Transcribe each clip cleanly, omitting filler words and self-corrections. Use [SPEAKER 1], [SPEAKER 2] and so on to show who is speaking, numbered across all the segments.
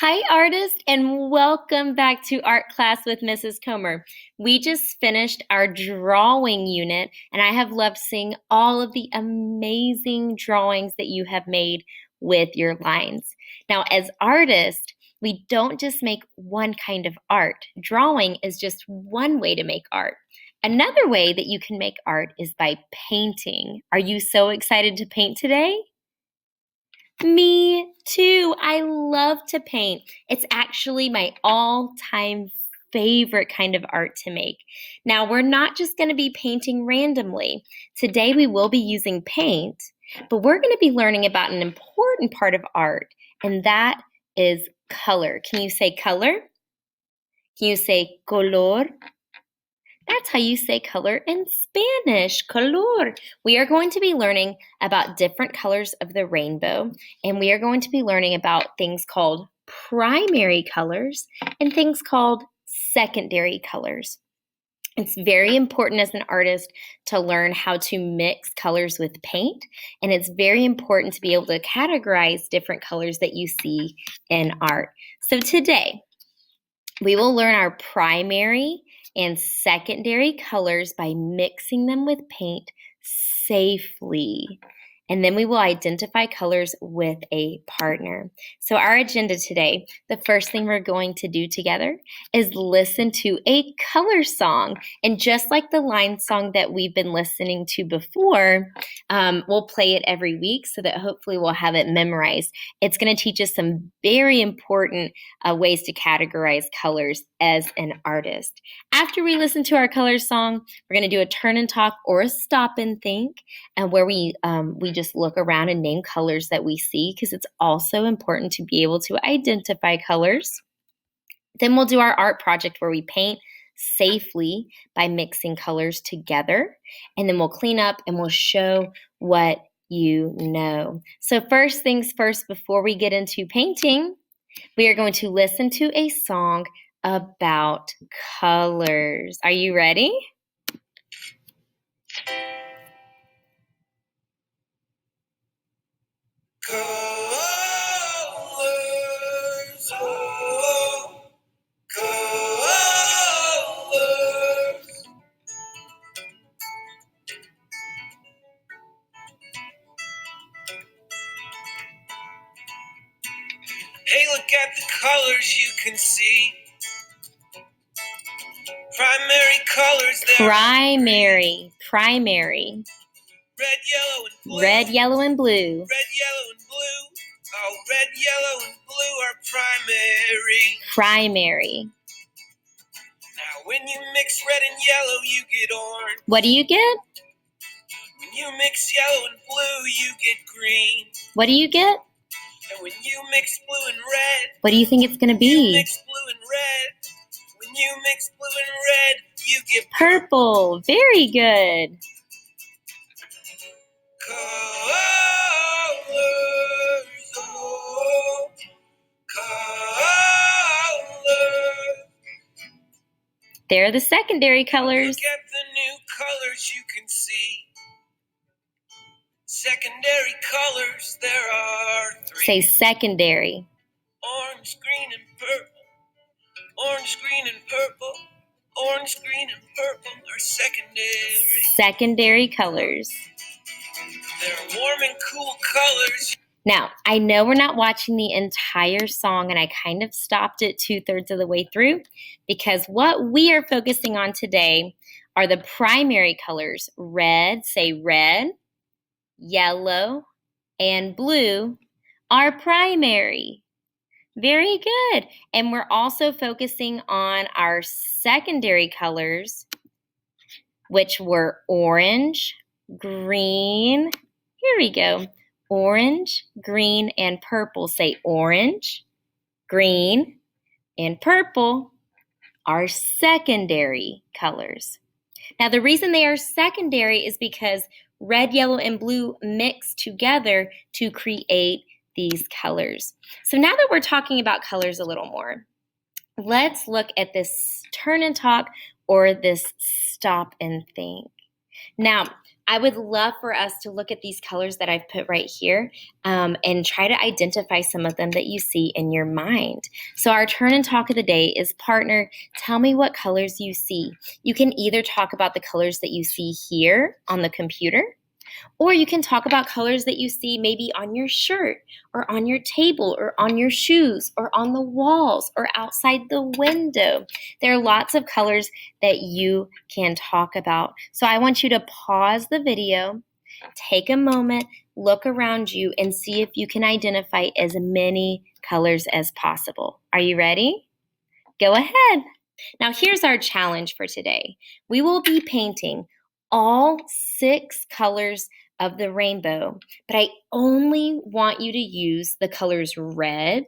[SPEAKER 1] Hi, artist, and welcome back to Art Class with Mrs. Comer. We just finished our drawing unit, and I have loved seeing all of the amazing drawings that you have made with your lines. Now, as artists, we don't just make one kind of art. Drawing is just one way to make art. Another way that you can make art is by painting. Are you so excited to paint today? Me too. I love to paint. It's actually my all-time favorite kind of art to make. Now, we're not just going to be painting randomly. Today, we will be using paint, but we're going to be learning about an important part of art, and that is color. Can you say color? Can you say color? That's how you say color in Spanish, color. We are going to be learning about different colors of the rainbow, and we are going to be learning about things called primary colors and things called secondary colors. It's very important as an artist to learn how to mix colors with paint, and it's very important to be able to categorize different colors that you see in art. So today, we will learn our primary and secondary colors by mixing them with paint safely. And then we will identify colors with a partner. So our agenda today, the first thing we're going to do together is listen to a color song. And just like the line song that we've been listening to before, we'll play it every week so that hopefully we'll have it memorized. It's going to teach us some very important ways to categorize colors as an artist. After we listen to our color song, we're going to do a turn and talk or a stop and think, and where we just look around and name colors that we see, because it's also important to be able to identify colors. Then we'll do our art project where we paint safely by mixing colors together, and then we'll clean up and we'll show what you know. So first things first, before we get into painting, we are going to listen to a song about colors. Are you ready?
[SPEAKER 2] Colors, oh, colors. Hey, look at the colors you can see. Primary colors there.
[SPEAKER 1] Primary.
[SPEAKER 2] Red, yellow, and blue.
[SPEAKER 1] Red, yellow, and blue.
[SPEAKER 2] Red, yellow, and blue. Oh, red, yellow, and blue are primary.
[SPEAKER 1] Primary.
[SPEAKER 2] Now, when you mix red and yellow, you get orange.
[SPEAKER 1] What do you get?
[SPEAKER 2] When you mix yellow and blue, you get green.
[SPEAKER 1] What do you get?
[SPEAKER 2] And when you mix blue and red,
[SPEAKER 1] what do you think it's going to be?
[SPEAKER 2] You mix blue and red. When you mix blue and red, you get
[SPEAKER 1] purple. Very good.
[SPEAKER 2] Colors, oh, colors.
[SPEAKER 1] There are the secondary colors.
[SPEAKER 2] Look at the new colors you can see. Secondary colors, there are 3.
[SPEAKER 1] Say secondary.
[SPEAKER 2] Orange, green, and purple. Orange, green, and purple. Orange, green, and purple are secondary.
[SPEAKER 1] Secondary colors.
[SPEAKER 2] They're warm and cool colors.
[SPEAKER 1] Now, I know we're not watching the entire song, and I kind of stopped it 2/3 of the way through, because what we are focusing on today are the primary colors. Red, say red, yellow, and blue are primary. Very good. And we're also focusing on our secondary colors, which were orange, green. Here we go. Orange, green, and purple. Say orange, green, and purple are secondary colors. Now, the reason they are secondary is because red, yellow, and blue mix together to create these colors. So now that we're talking about colors a little more, let's look at this turn and talk or this stop and think. Now, I would love for us to look at these colors that I've put right here and try to identify some of them that you see in your mind. So our turn and talk of the day is partner, tell me what colors you see. You can either talk about the colors that you see here on the computer, or you can talk about colors that you see maybe on your shirt or on your table or on your shoes or on the walls or outside the window. There are lots of colors that you can talk about. So I want you to pause the video, take a moment, look around you, and see if you can identify as many colors as possible. Are you ready? Go ahead. Now here's our challenge for today. We will be painting all 6 colors of the rainbow, but I only want you to use the colors red,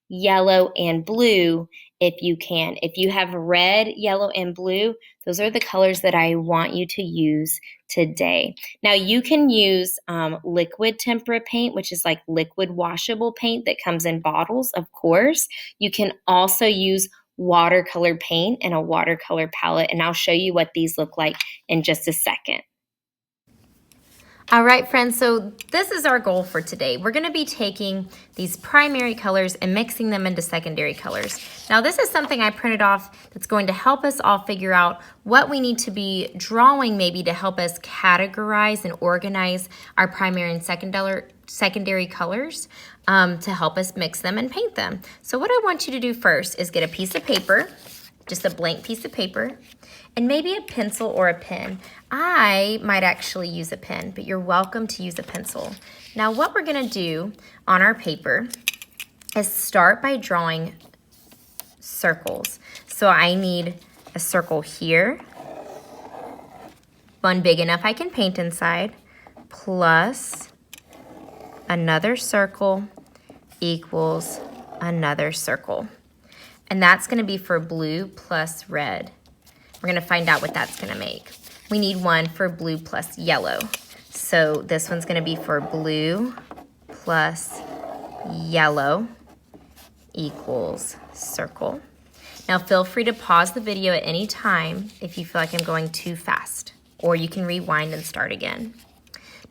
[SPEAKER 1] yellow, and blue if you can. If you have red, yellow, and blue, those are the colors that I want you to use today. Now you can use liquid tempera paint, which is like liquid washable paint that comes in bottles, of course. You can also use watercolor paint and a watercolor palette, and I'll show you what these look like in just a second. All right, friends, so this is our goal for today. We're going to be taking these primary colors and mixing them into secondary colors. Now, this is something I printed off that's going to help us all figure out what we need to be drawing maybe to help us categorize and organize our primary and secondary colors to help us mix them and paint them. So what I want you to do first is get a piece of paper, just a blank piece of paper, and maybe a pencil or a pen. I might actually use a pen, but you're welcome to use a pencil. Now what we're gonna do on our paper is start by drawing circles. So I need a circle here, one big enough I can paint inside, plus another circle equals another circle. And that's gonna be for blue plus red. We're gonna find out what that's gonna make. We need one for blue plus yellow. So this one's gonna be for blue plus yellow equals circle. Now feel free to pause the video at any time if you feel like I'm going too fast, or you can rewind and start again.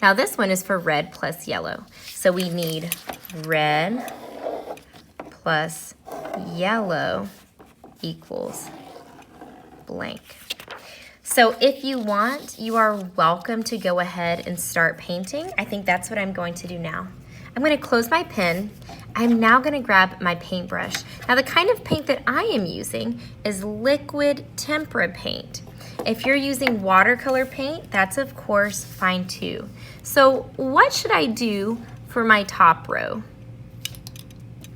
[SPEAKER 1] Now this one is for red plus yellow. So we need red plus yellow equals blank. So if you want, you are welcome to go ahead and start painting. I think that's what I'm going to do now. I'm going to close my pen. I'm now going to grab my paintbrush. Now the kind of paint that I am using is liquid tempera paint. If you're using watercolor paint, that's of course fine too. So what should I do for my top row?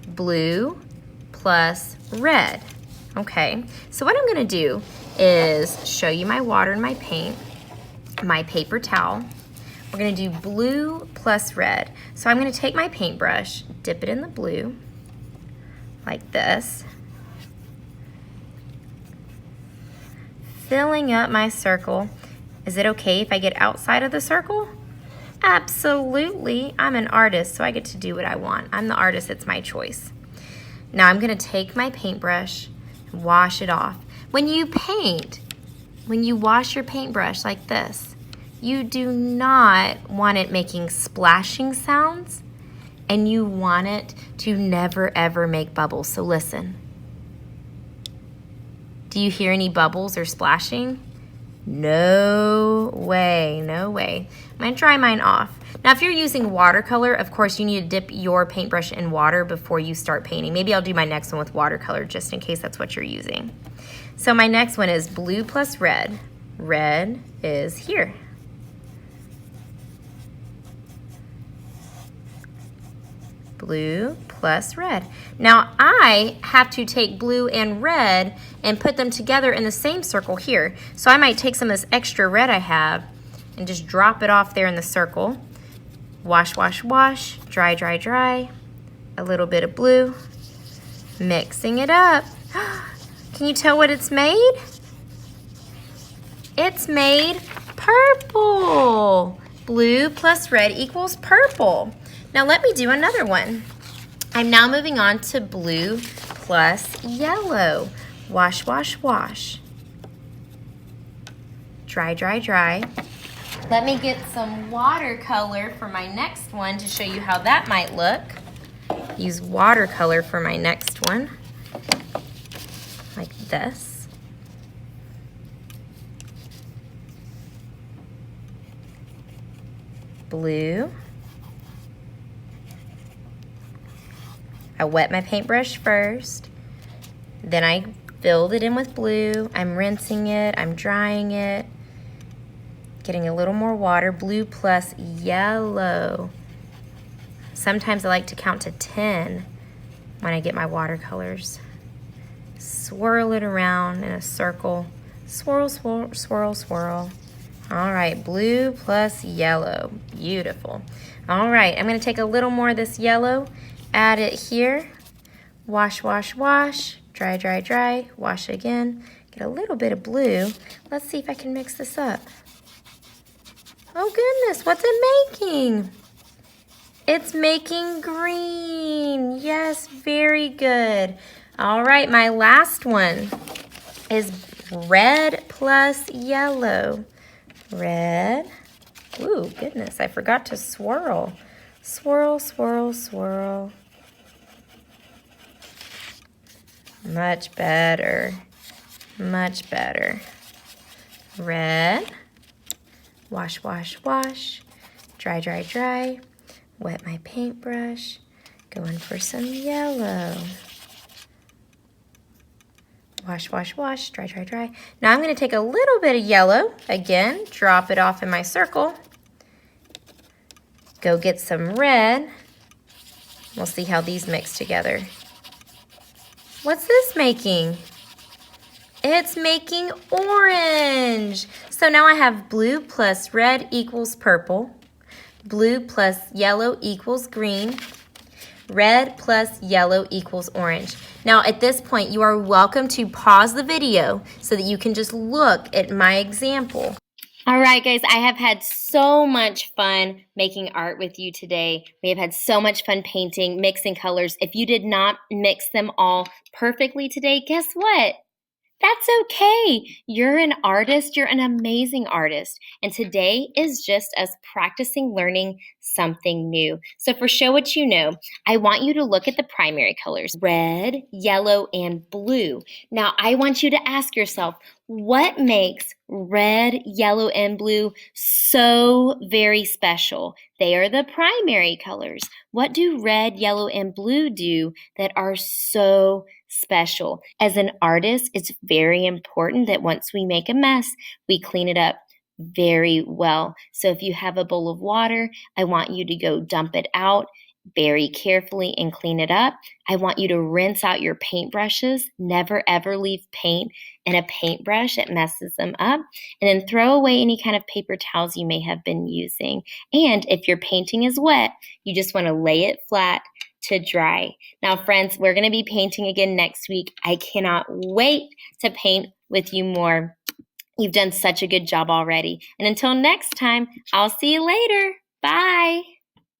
[SPEAKER 1] Blue plus red. Okay, so what I'm gonna do is show you my water and my paint, my paper towel. We're gonna do blue plus red. So I'm gonna take my paintbrush, dip it in the blue, like this, filling up my circle. Is it okay if I get outside of the circle? Absolutely, I'm an artist, so I get to do what I want. I'm the artist, it's my choice. Now I'm gonna take my paintbrush, wash it off. When you paint, when you wash your paintbrush like this, you do not want it making splashing sounds, and you want it to never ever make bubbles. So listen. Do you hear any bubbles or splashing? No way, no way. I'm gonna dry mine off. Now if you're using watercolor, of course you need to dip your paintbrush in water before you start painting. Maybe I'll do my next one with watercolor just in case that's what you're using. So my next one is blue plus red. Red is here. Blue plus red. Now I have to take blue and red and put them together in the same circle here. So I might take some of this extra red I have and just drop it off there in the circle. Wash, wash, wash, dry, dry, dry. A little bit of blue, mixing it up. Can you tell what it's made? It's made purple. Blue plus red equals purple. Now let me do another one. I'm now moving on to blue plus yellow. Wash, wash, wash. Dry, dry, dry. Let me get some watercolor for my next one to show you how that might look. Use watercolor for my next one, like this. Blue. I wet my paintbrush first, then I filled it in with blue. I'm rinsing it, I'm drying it, getting a little more water, blue plus yellow. Sometimes I like to count to 10 when I get my watercolors. Swirl it around in a circle. Swirl, swirl, swirl, swirl. All right, blue plus yellow. Beautiful. All right, I'm gonna take a little more of this yellow, add it here. Wash, wash, wash. Dry, dry, dry. Wash again. Get a little bit of blue. Let's see if I can mix this up. Oh goodness, what's it making? It's making green. Yes, very good. All right, my last one is red plus yellow. Red. Ooh, goodness, I forgot to swirl. Swirl, swirl, swirl. Much better. Much better. Red. Wash, wash, wash. Dry, dry, dry. Wet my paintbrush. Going for some yellow. Wash, wash, wash. Dry, dry, dry. Now I'm going to take a little bit of yellow. Again, drop it off in my circle. Go get some red. We'll see how these mix together. What's this making? It's making orange. So now I have blue plus red equals purple. Blue plus yellow equals green. Red plus yellow equals orange. Now at this point, you are welcome to pause the video so that you can just look at my example. All right, guys, I have had so much fun making art with you today. We have had so much fun painting, mixing colors. If you did not mix them all perfectly today, guess what? That's okay. You're an artist. You're an amazing artist. And today is just us practicing learning something new. So for Show What You Know, I want you to look at the primary colors, red, yellow, and blue. Now, I want you to ask yourself, what makes red, yellow, and blue so very special? They are the primary colors. What do red, yellow, and blue do that are so special? As an artist, it's very important that once we make a mess, we clean it up very well. So if you have a bowl of water, I want you to go dump it out very carefully and clean it up. I want you to rinse out your paintbrushes. Never ever leave paint in a paintbrush. It messes them up. And then throw away any kind of paper towels you may have been using. And if your painting is wet, you just want to lay it flat to dry. Now, friends, we're going to be painting again next week. I cannot wait to paint with you more. You've done such a good job already. And until next time, I'll see you later. Bye.